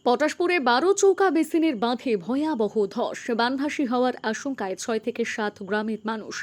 পটাশপুরে ১২ চৌকা বেসিনের বাঁধে ভয়াবহ ধস, বানভাসী হওয়ার আশঙ্কায় ৬ থেকে ৭ গ্রামের মানুষ।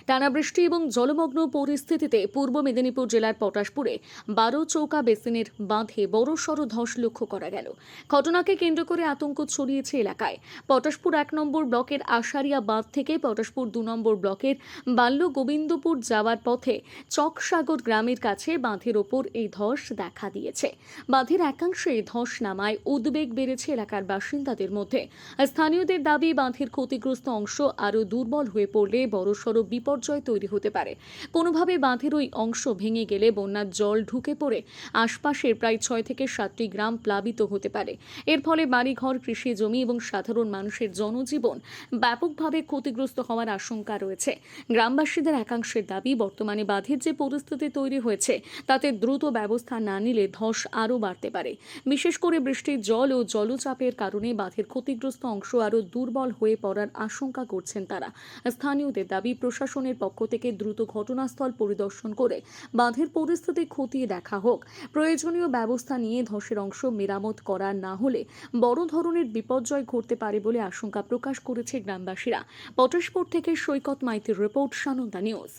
টানা বৃষ্টি এবং জলমগ্ন পরিস্থিতিতে পূর্ব মেদিনীপুর জেলার পটাশপুরে ১২ চৌকা বেসিনের বাঁধে বড়সড় ধস লক্ষ্য করা গেল। ঘটনাকে কেন্দ্র করে আতঙ্ক ছড়িয়েছে এলাকায়। পটাশপুর ১ নম্বর ব্লকের আশারিয়া বাঁধ থেকে পটাশপুর ২ নম্বর ব্লকের বাল্য গোবিন্দপুর যাওয়ার পথে চকসাগর গ্রামের কাছে বাঁধের ওপর এই ধস দেখা দিয়েছে। বাঁধের একাংশে ধস নামায় উদ্বেগ বেড়েছে এলাকার বাসিন্দাদের মধ্যে। স্থানীয়দের দাবি, বাঁধের ক্ষতিগ্রস্ত অংশ আরও দুর্বল হয়ে পড়লে বড়সড় বিপর্যয় তৈরি হতে পারে। কোনোভাবে বাঁধের ওই অংশ ভেঙে গেলে বন্যার জল ঢুকে পড়ে আশপাশের প্রায় ৬ থেকে ৭টি গ্রাম প্লাবিত হতে পারে। এর ফলে বাড়িঘর, কৃষি জমি এবং সাধারণ মানুষের জনজীবন ব্যাপকভাবে ক্ষতিগ্রস্ত হওয়ার আশঙ্কা রয়েছে। গ্রামবাসীদের একাংশের দাবি, বর্তমানে বাঁধের যে পরিস্থিতি তৈরি হয়েছে তাতে দ্রুত ব্যবস্থা না নিলে ধস আরও বাড়তে পারে। বিশেষ করে বৃষ্টির জল ও জলচাপের কারণে বাঁধের ক্ষতিগ্রস্ত অংশ আরও দুর্বল হয়ে পড়ার আশঙ্কা করছেন তারা। স্থানীয়দের দাবি, প্রশাসনের পক্ষ থেকে দ্রুত ঘটনাস্থল পরিদর্শন করে বাঁধের পরিস্থিতি খতিয়ে দেখা হোক। প্রয়োজনীয় ব্যবস্থা নিয়ে ধসের অংশ মেরামত করা না হলে বড় ধরনের বিপর্যয় ঘটতে পারে বলে আশঙ্কা প্রকাশ করেছে গ্রামবাসীরা। পটাশপুর থেকে সৈকত মাইতির রিপোর্ট, সানন্দা নিউজ।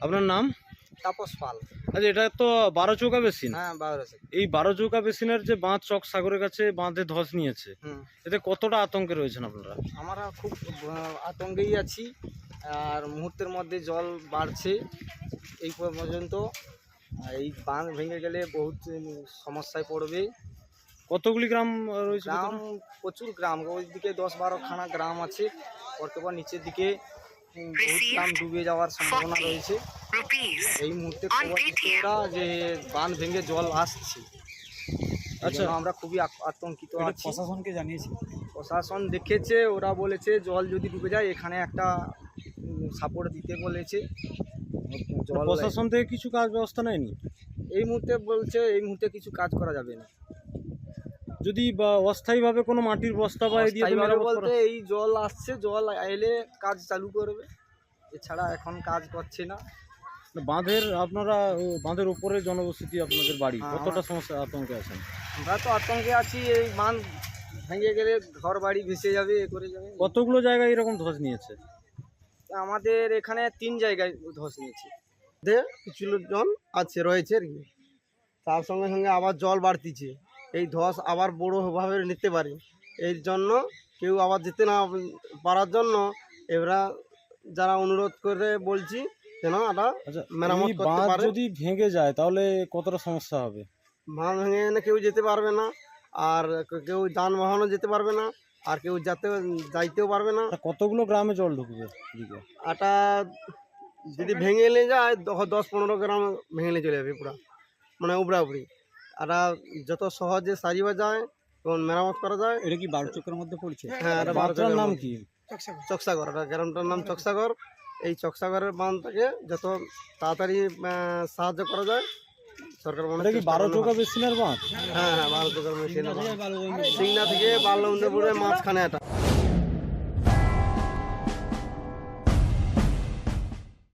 আপনার নাম? তাপস পাল। আচ্ছা, এটা তো ১২ চৌকা বেসিন। হ্যাঁ, 12 এই ১২ চৌকা বেসিনের যে বাঁধ চক সাগরের কাছে বাঁধে ধস নিয়েছে, হুম। এতে কতটা আতঙ্কে রয়েছেন আপনারা? আমরা খুব আতঙ্কেই আছি। আর মুহূর্তের মধ্যে জল বাড়ছে এই পর্যন্ত। এই বাঁধ ভেঙে গেলে বহুত সমস্যায় পড়বে। কতগুলি গ্রাম রয়েছে? গ্রাম প্রচুর গ্রাম, ওইদিকে ১০-১২খানা গ্রাম আছে। অথবা নিচের দিকে বহুত গ্রাম ডুবে যাওয়ার সম্ভাবনা রয়েছে। এই মুহূর্তে খবর দিচ্ছে ওরা যে বাঁধ ভেঙে জল আসছে। আচ্ছা, আমরা খুবই আতঙ্কিত আছি। প্রশাসনকে জানিয়েছি। প্রশাসন দেখেছে, ওরা বলেছে জল যদি ডুবে যায় এখানে একটা সাপোর্ট দিতে বলেছে। জল প্রশাসন থেকে কিছু কাজ ব্যবস্থা নেয়নি? এই মুহূর্তে বলছে এই মুহূর্তে কিছু কাজ করা যাবে না। যদি বা অস্থায়ীভাবে কোনো মাটির বস্তা বা এই দিয়ে তো অস্থায়ীভাবে মেরামত করা- বলতে এই জল আসছে, জল এলে কাজ চালু করবে, এছাড়া এখন কাজ করছে না। বাঁধের আপনারা বাঁধের উপরে জনবসতি, আপনাদের বাড়ি, হ্যাঁ, কতটা সমস্যা আতঙ্কে আছেন? আমরা তো আতঙ্কে আছি, এই বাঁধ ভেঙে গেলে ঘর বাড়ি ভেসে যাবে, এ করে যাবে। কতগুলো জায়গায় এরকম ধস নিয়েছে? আমাদের এখানে 3 জায়গায় ধস নিয়েছে। কিছু লোকজন আছে রয়েছে আর কি, তার সঙ্গে সঙ্গে আবার জল বাড়তিছে, এই ধস আবার বড়োভাবে নিতে পারে। এর জন্য কেউ আবার যেতে না পারার জন্য এরা যারা অনুরোধ করে বলছি যেন এটা আচ্ছা, মেরামত এই করতে বাঁধ পারে। যদি ভেঙে যায় তাহলে কতটা সমস্যা হবে? বাঁধ ভেঙে এনে কেউ যেতে পারবে না, আর কেউ যানবাহনও যেতে পারবে না, আর কেউ যাইতেও পারবে না। তা কতগুলো গ্রামে জল ঢুকবে এদিকে? এটা যদি ভেঙে এলে যায় 10-15 গ্রাম ভেঙে চলে যাবে পুরা, মানে উপরি। আর যত সহজে সারিবা যায় এবং মেরামত করা যায়। এটা কি ১২ চক্রের মধ্যে পড়ছে? হ্যাঁ, এটা বাঁধটার নাম কি? চকসাগর। এটা গ্রামটার নাম চকসাগর। এই চকসাগরের বাঁধটাকে যত তাড়াতাড়ি সাহায্য করা যায় সরকার মনে এটা কি ১২ চৌকা বেসিনের বাঁধ? হ্যাঁ, 12 চৌকার মেশিন সিংনা থেকে বাল্যবন্ধপুরের মাঝখানে এটা।